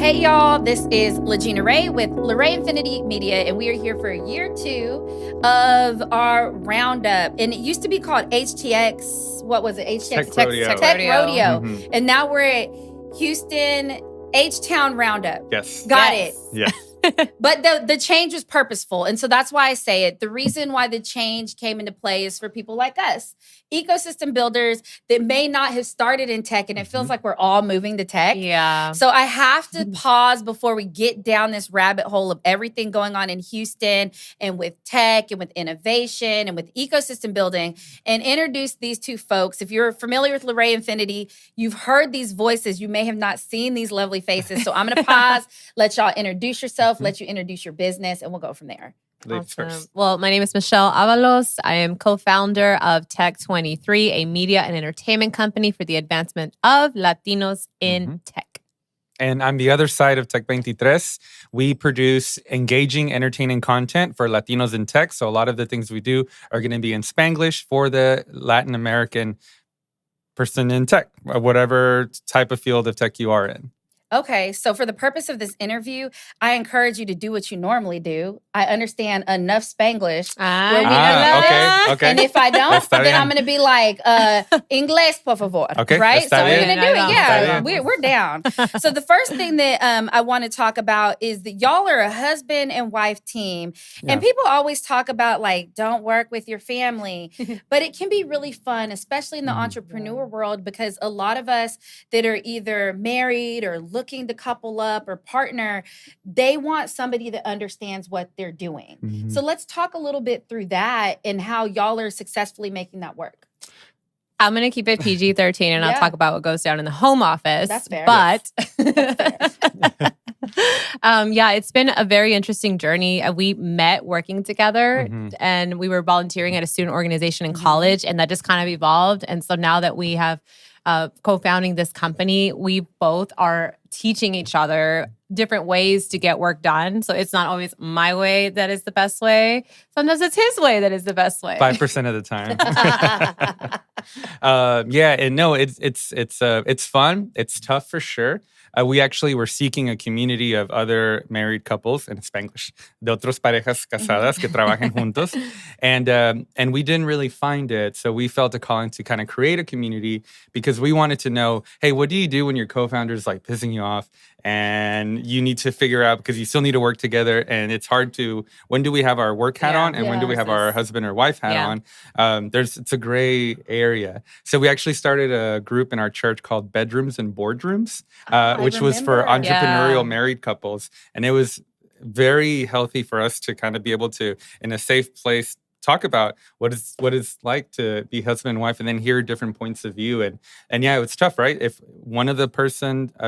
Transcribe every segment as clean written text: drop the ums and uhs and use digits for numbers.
Hey, y'all, this is LaGina Rae with LaRae Infinity Media, and we are here for year 2 of our roundup. And it used to be called HTX, what was it? HTX Tech Rodeo. Tech Rodeo. Mm-hmm. And now we're at Houston H-Town Roundup. Yes. Got it. Yes. But the change was purposeful. And so that's why I say it. The reason why the change came into play is for people like us, ecosystem builders that may not have started in tech, and it feels like we're all moving to tech. Yeah. So I have to pause before we get down this rabbit hole of everything going on in Houston and with tech and with innovation and with ecosystem building and introduce these two folks. If you're familiar with LaRae Infinity, you've heard these voices. You may have not seen these lovely faces. So I'm going to pause, let y'all introduce yourself, let you introduce your business, and we'll go from there. Awesome. Well, my name is Michelle Avalos. I am co-founder of Tech23, a media and entertainment company for the advancement of Latinos in tech. And I'm the other side of Tech23. We produce engaging, entertaining content for Latinos in tech. So a lot of the things we do are going to be in Spanglish for the Latin American person in tech, whatever type of field of tech you are in. Okay, so for the purpose of this interview, I encourage you to do what you normally do. I understand enough Spanglish where we know okay. And if I don't, then I'm going to be like, inglés, por favor. Okay, right? So we're going to do it. Yeah, bien. we're down. So the first thing that I want to talk about is that y'all are a husband and wife team. Yeah. And people always talk about like, don't work with your family. But it can be really fun, especially in the entrepreneur world, because a lot of us that are either married or looking to couple up or partner, they want somebody that understands what they're doing. So let's talk a little bit through that and how y'all are successly making that work. I'm going to keep it PG-13 and I'll talk about what goes down in the home office. That's fair. But it's been a very interesting journey. We met working together and we were volunteering at a student organization in college, and that just kind of evolved. And so now that we have co-founding this company, we both are teaching each other different ways to get work done. So it's not always my way that is the best way. Sometimes it's his way that is the best way. 5% of the time. It's fun. It's tough for sure. We actually were seeking a community of other married couples in Spanglish, de otras parejas casadas que trabajen juntos, and we didn't really find it. So we felt a calling to kind of create a community because we wanted to know, hey, what do you do when your co-founder is like pissing you off, and you need to figure out because you still need to work together, and it's hard to. When do we have our work hat on, and when do we have our husband or wife hat on? It's a gray area. So we actually started a group in our church called Bedrooms and Boardrooms. Which was for entrepreneurial married couples. And it was very healthy for us to kind of be able to, in a safe place, talk about what it's like to be husband and wife, and then hear different points of view. And yeah, it's tough, right? If one of the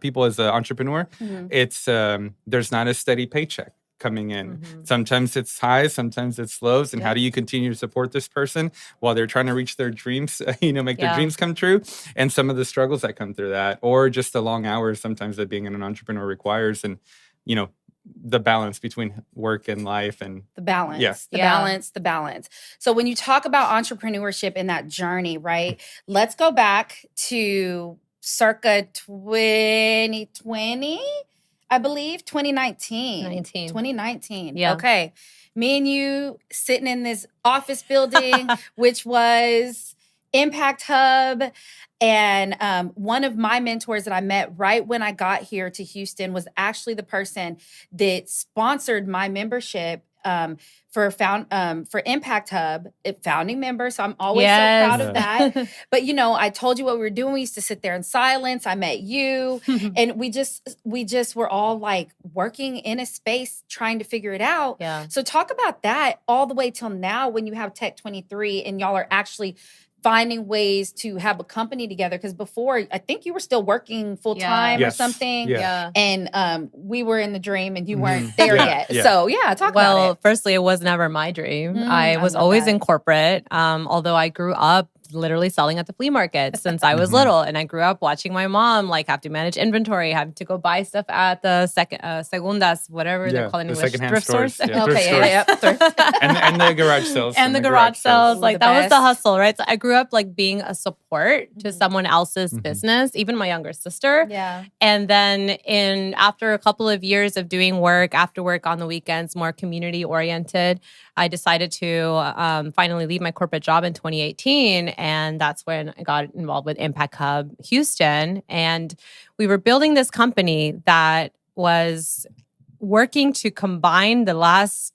people is an entrepreneur, it's there's not a steady paycheck coming in. Sometimes it's highs, sometimes it's lows. And how do you continue to support this person while they're trying to reach their dreams, make their dreams come true? And some of the struggles that come through that, or just the long hours sometimes that being an entrepreneur requires, and, the balance between work and life and the balance, the balance. So when you talk about entrepreneurship in that journey, right? Let's go back to circa 2020. I believe 2019. Yeah. Okay. Me and you sitting in this office building, which was Impact Hub. And one of my mentors that I met right when I got here to Houston was actually the person that sponsored my membership for Impact Hub, founding member. So I'm always so proud of that. But I told you what we were doing. We used to sit there in silence. I met you, and we just were all like working in a space trying to figure it out. Yeah. So talk about that all the way till now when you have Tech23 and y'all are actually finding ways to have a company together. Because before, I think you were still working full time or something. Yeah. And we were in the dream and you weren't there yet. Yeah. So talk about it. Well, firstly, it was never my dream. I was always in corporate. Although I grew up literally selling at the flea market since I was little. And I grew up watching my mom like have to manage inventory, have to go buy stuff at the segundas, whatever they're calling the English, secondhand thrift stores. Yeah, Okay, thrift stores. yeah. and the garage sales. And the garage sales. Ooh, Like the that was the best. hustle, right? So I grew up like being a support to someone else's business, even my younger sister. Yeah. And then after a couple of years of doing work, after work on the weekends, more community oriented, I decided to finally leave my corporate job in 2018. And that's when I got involved with Impact Hub Houston. And we were building this company that was working to combine the last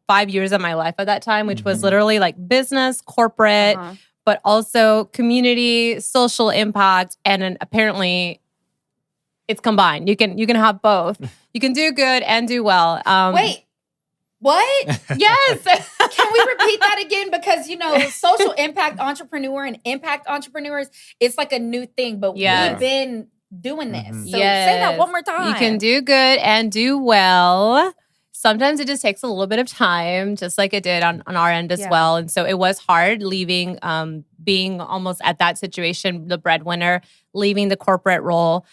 5 years of my life at that time, which was literally like business, corporate, but also community, social impact. And then apparently it's combined. You can have both. You can do good and do well. Wait, what? Yes. Can we repeat that again? Because, social impact entrepreneur and impact entrepreneurs, it's like a new thing, but we've been doing this. So say that one more time. You can do good and do well. Sometimes it just takes a little bit of time, just like it did on our end as well. And so it was hard leaving, being almost at that situation, the breadwinner, leaving the corporate role,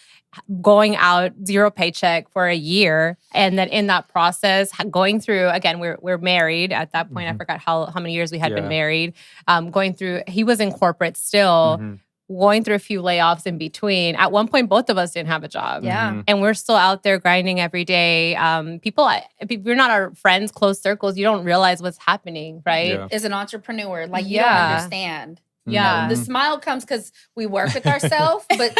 going out 0 paycheck for a year. And then in that process, going through, again, we're married at that point. I forgot how many years we had been married. Going through, he was in corporate still. Going through a few layoffs in between. At one point, both of us didn't have a job. Yeah. And we're still out there grinding every day. If you're not our friends, close circles, you don't realize what's happening, right? Yeah. As an entrepreneur, like you don't understand. Yeah. The smile comes because we work with ourselves, but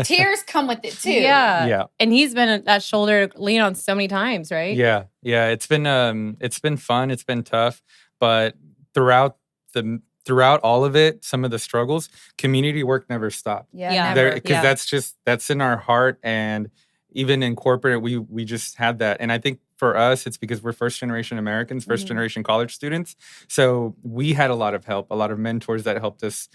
tears come with it too. Yeah. And he's been that shoulder to lean on so many times, right? Yeah. It's been fun. It's been tough, but throughout all of it, some of the struggles, community work never stopped. Yeah. Because that's in our heart, and even in corporate, we just had that. And I think for us, it's because we're first generation Americans, first generation college students. So we had a lot of help, a lot of mentors that helped us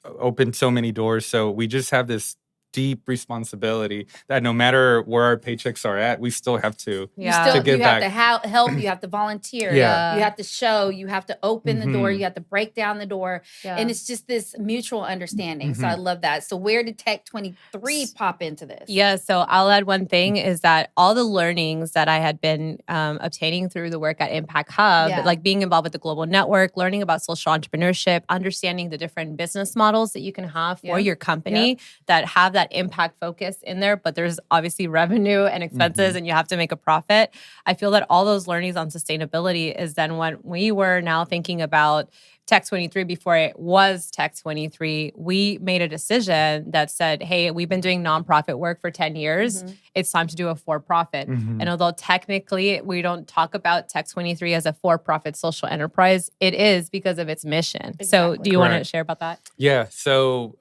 open so many doors. So we just have this deep responsibility that no matter where our paychecks are at, we still have to You have back. to help, you have to volunteer, you have to show, you have to open the door, you have to break down the door. And it's just this mutual understanding. So I love that. So where did Tech23 pop into this? Yeah, so I'll add one thing is that all the learnings that I had been obtaining through the work at Impact Hub, like being involved with the global network, learning about social entrepreneurship, understanding the different business models that you can have for your company that have that impact focus in there, but there's obviously revenue and expenses and you have to make a profit. I feel that all those learnings on sustainability is then when we were now thinking about Tech23 before it was Tech23, we made a decision that said, hey, we've been doing nonprofit work for 10 years. It's time to do a for-profit. And although technically we don't talk about Tech23 as a for-profit social enterprise, it is because of its mission. Exactly. So do you want to share about that? Yeah. So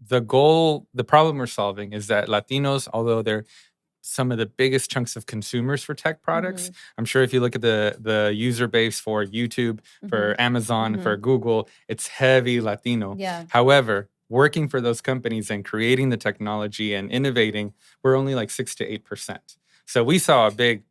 the problem we're solving is that Latinos, although they're some of the biggest chunks of consumers for tech products, I'm sure if you look at the user base for YouTube, for Amazon, for Google, it's heavy Latino. Yeah. However, working for those companies and creating the technology and innovating, we're only like 6 to 8%. So we saw a big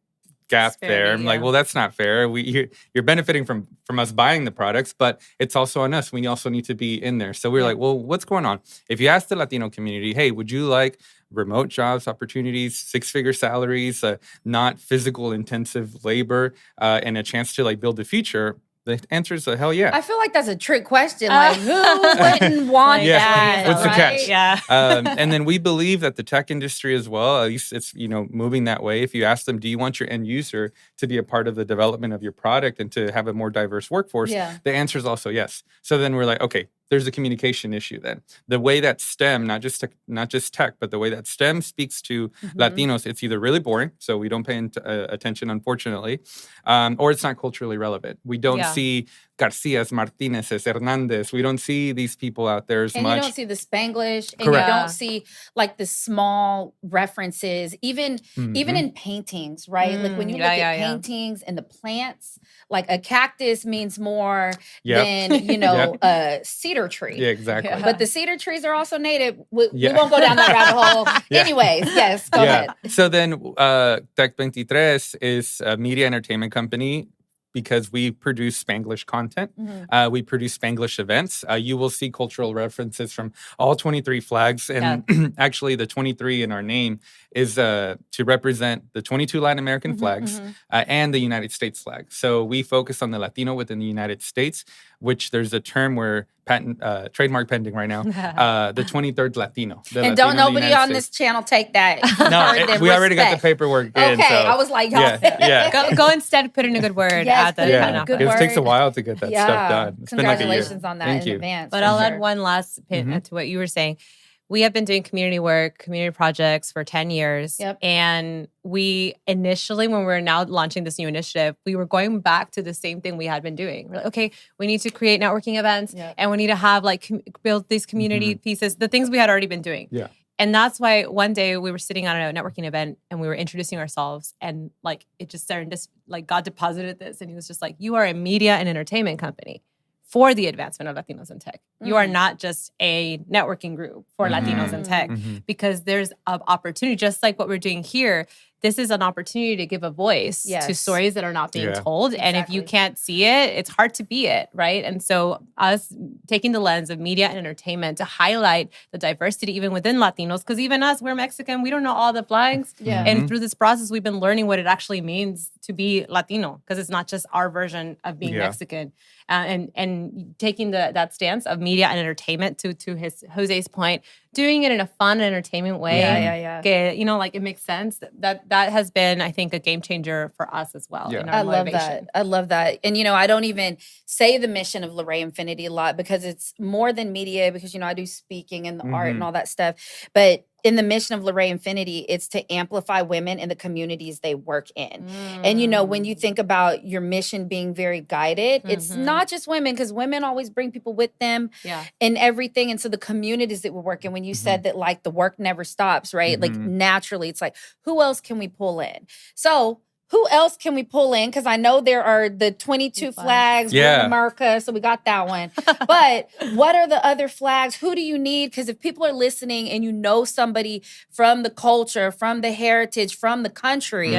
gap there. I'm like, well, that's not fair. You're benefiting from us buying the products, but it's also on us. We also need to be in there. So we're like, well, what's going on? If you ask the Latino community, hey, would you like remote jobs opportunities, 6-figure salaries, not physical intensive labor, and a chance to like build the future? The answer is hell yeah. I feel like that's a trick question. Like, who wouldn't want that? What's the catch? Yeah. And then we believe that the tech industry as well, at least it's moving that way. If you ask them, do you want your end user to be a part of the development of your product and to have a more diverse workforce? The answer is also yes. So then we're like, okay, there's a communication issue then. The way that STEM, not just tech, but the way that STEM speaks to Latinos, it's either really boring, so we don't pay attention, unfortunately, or it's not culturally relevant. We don't see Garcias, Martinez's, Hernandez. We don't see these people out there as much. And you don't see the Spanglish, and you don't see like the small references, even in paintings, right? Like when you look at paintings and the plants, like a cactus means more than, a cedar tree. Yeah, exactly. But the cedar trees are also native. We won't go down that rabbit hole. Anyways, yes, go ahead. So then Tech23 is a media entertainment company because we produce Spanglish content. We produce Spanglish events. You will see cultural references from all 23 flags. And actually, the 23 in our name is to represent the 22 Latin American flags and the United States flag. So we focus on the Latino within the United States, which there's a term where trademark pending right now, the 23rd Latino. And don't nobody on this channel take that. No, we already got the paperwork in. Okay, So, I was like, y'all. Go instead, put in a good word. Yes, at the good it word. takes a while to get that stuff done. It's been like a year. Congratulations on that Thank in you. advance. But I'll add one last pin to what you were saying. We have been doing community work, community projects for 10 years. Yep. And we initially, when we were now launching this new initiative, we were going back to the same thing we had been doing. We're like, okay, we need to create networking events and we need to have like build these community pieces, the things we had already been doing. Yeah. And that's why one day we were sitting at a networking event and we were introducing ourselves and like it just like God deposited this and he was just like, you are a media and entertainment company for the advancement of Latinos in tech. You are not just a networking group for Latinos in tech because there's an opportunity, just like what we're doing here. This is an opportunity to give a voice to stories that are not being told. And if you can't see it, it's hard to be it, right? And so us taking the lens of media and entertainment to highlight the diversity even within Latinos, because even us, we're Mexican, we don't know all the flags. And through this process, we've been learning what it actually means to be Latino, because it's not just our version of being Mexican. And taking that stance of media and entertainment to Jose's point, doing it in a fun and entertainment way. Like it makes sense. That has been, I think, a game changer for us as well. In our motivation. I love that. And, I don't even say the mission of LaRae Infinity a lot because it's more than media, because, I do speaking and the art and all that stuff. But in the mission of LaRae Infinity, it's to amplify women in the communities they work in. And, when you think about your mission being very guided, it's not just women, because women always bring people with them and everything. And so the communities that we work in, when you said that, like, the work never stops, right? Like, naturally, it's like, who else can we pull in? So who else can we pull in? Because I know there are the 22 flags, we're in America, so we got that one. But what are the other flags? Who do you need? Because if people are listening and you know somebody from the culture, from the heritage, from the country,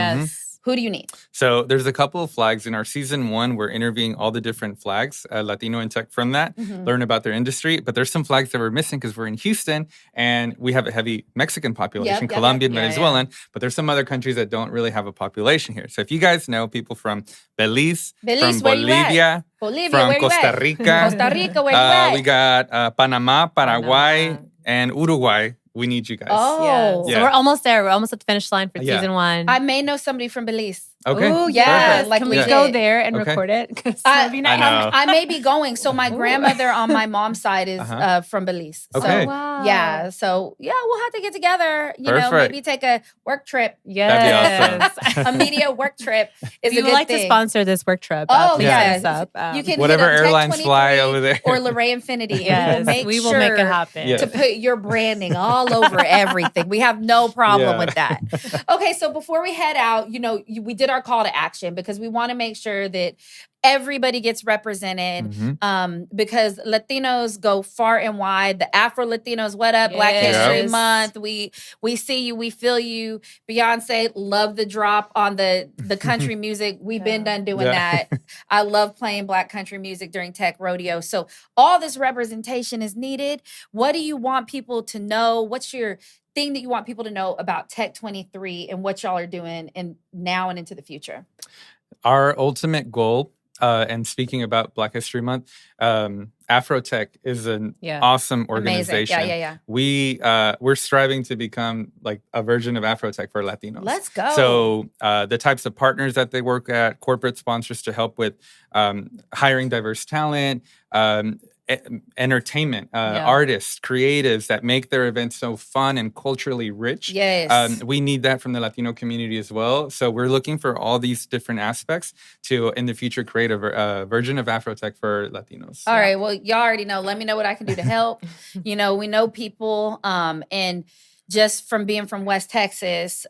who do you need? So there's a couple of flags. In our season 1, we're interviewing all the different flags, Latino in tech from that, learn about their industry. But there's some flags that we're missing because we're in Houston and we have a heavy Mexican population, Colombian, Venezuelan, but there's some other countries that don't really have a population here. So if you guys know people from Belize from Bolivia, from Costa Rica, where you at? We got Panama, Paraguay, and Uruguay. We need you guys. Oh. So we're almost there. We're almost at the finish line for season 1. I may know somebody from Belize. Okay. Oh, yeah. Like, can we go there and record it? I may be going. So my grandmother on my mom's side is from Belize. Okay. So, yeah. So, we'll have to get together. Maybe take a work trip. That'd be awesome. A media work trip is a good thing. We would like to sponsor this work trip. Oh, yes. You can whatever hit up airlines fly over there. Or LaRae Infinity. We will make it happen. To put your branding all over everything. We have no problem with that. Okay, so before we head out, we did our call to action because we want to make sure that everybody gets represented because Latinos go far and wide. The Afro Latinos, what up? Black History Month. We see you. We feel you. Beyonce, love the drop on the country music. We've been done doing that. I love playing Black country music during Tech Rodeo. So all this representation is needed. What do you want people to know? What's your thing that you want people to know about Tech23 and what y'all are doing and now and into the future? Our ultimate goal, and speaking about Black History Month, Afrotech is an awesome organization. Amazing. We're striving to become like a version of Afrotech for Latinos. Let's go. So the types of partners that they work at, corporate sponsors to help with hiring diverse talent, entertainment, artists, creatives that make their events so fun and culturally rich. Yes. We need that from the Latino community as well. So we're looking for all these different aspects to, in the future, create a version of Afrotech for Latinos. All right. Well, y'all already know. Let me know what I can do to help. We know people, and just from being from West Texas,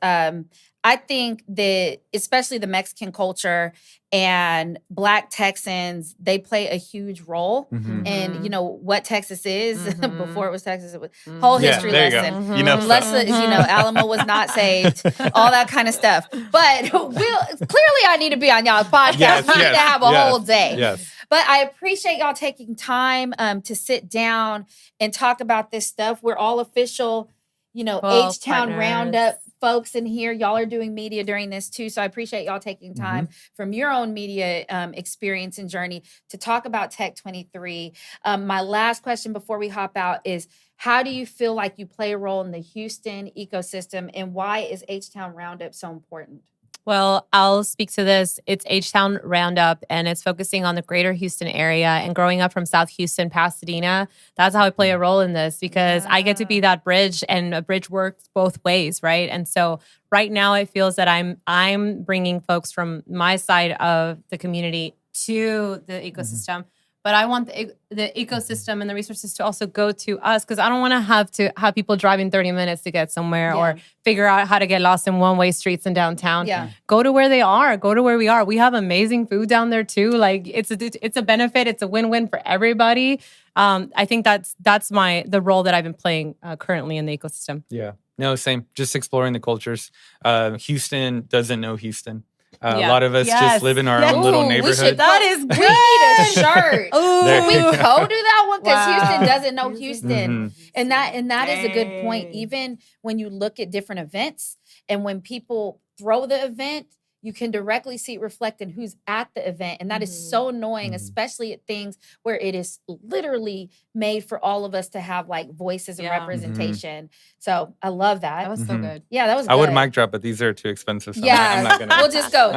I think that especially the Mexican culture and Black Texans, they play a huge role in, what Texas is. Before it was Texas, it was whole history there you lesson. go. You know stuff. Alamo was not saved, all that kind of stuff. But clearly I need to be on y'all's podcast. Yes, we need to have a whole day. Yes. But I appreciate y'all taking time to sit down and talk about this stuff. We're all official, H-Town Roundup folks in here. Y'all are doing media during this too. So I appreciate y'all taking time from your own media experience and journey to talk about Tech23. My last question before we hop out is, how do you feel like you play a role in the Houston ecosystem, and why is H-Town Roundup so important? Well, I'll speak to this. It's H-Town Roundup, and it's focusing on the greater Houston area. And growing up from South Houston, Pasadena, that's how I play a role in this, because I get to be that bridge, and a bridge works both ways, right? And so right now it feels that I'm bringing folks from my side of the community to the ecosystem. But I want the ecosystem and the resources to also go to us, because I don't want to have people driving 30 minutes to get somewhere or figure out how to get lost in one-way streets in downtown. Yeah. Go to where they are. Go to where we are. We have amazing food down there too. Like it's a benefit. It's a win-win for everybody. I think that's the role that I've been playing currently in the ecosystem. Yeah. No, same. Just exploring the cultures. Houston doesn't know Houston. A lot of us just live in our own little neighborhood. That is good. We need a shirt. Can we co-do that one? Because Houston doesn't know Houston. And that is a good point. Even when you look at different events and when people throw the event, you can directly see it reflected who's at the event. And that is so annoying, especially at things where it is literally made for all of us to have like voices and representation. So I love that. That was so good. Yeah, that was good. I would mic drop, but these are too expensive. So I'm not gonna. We'll just go.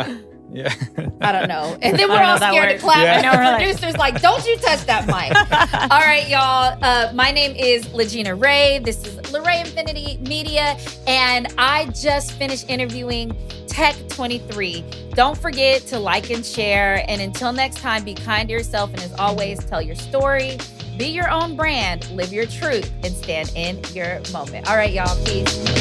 Yeah. I don't know. And then we're all scared to clap. Yeah. And our producer's like, don't you touch that mic. All right, y'all. My name is LaGina Rae. This is LaRae Infinity Media. And I just finished interviewing Tech23. Don't forget to like and share. And until next time, be kind to yourself. And as always, tell your story. Be your own brand. Live your truth. And stand in your moment. All right, y'all. Peace.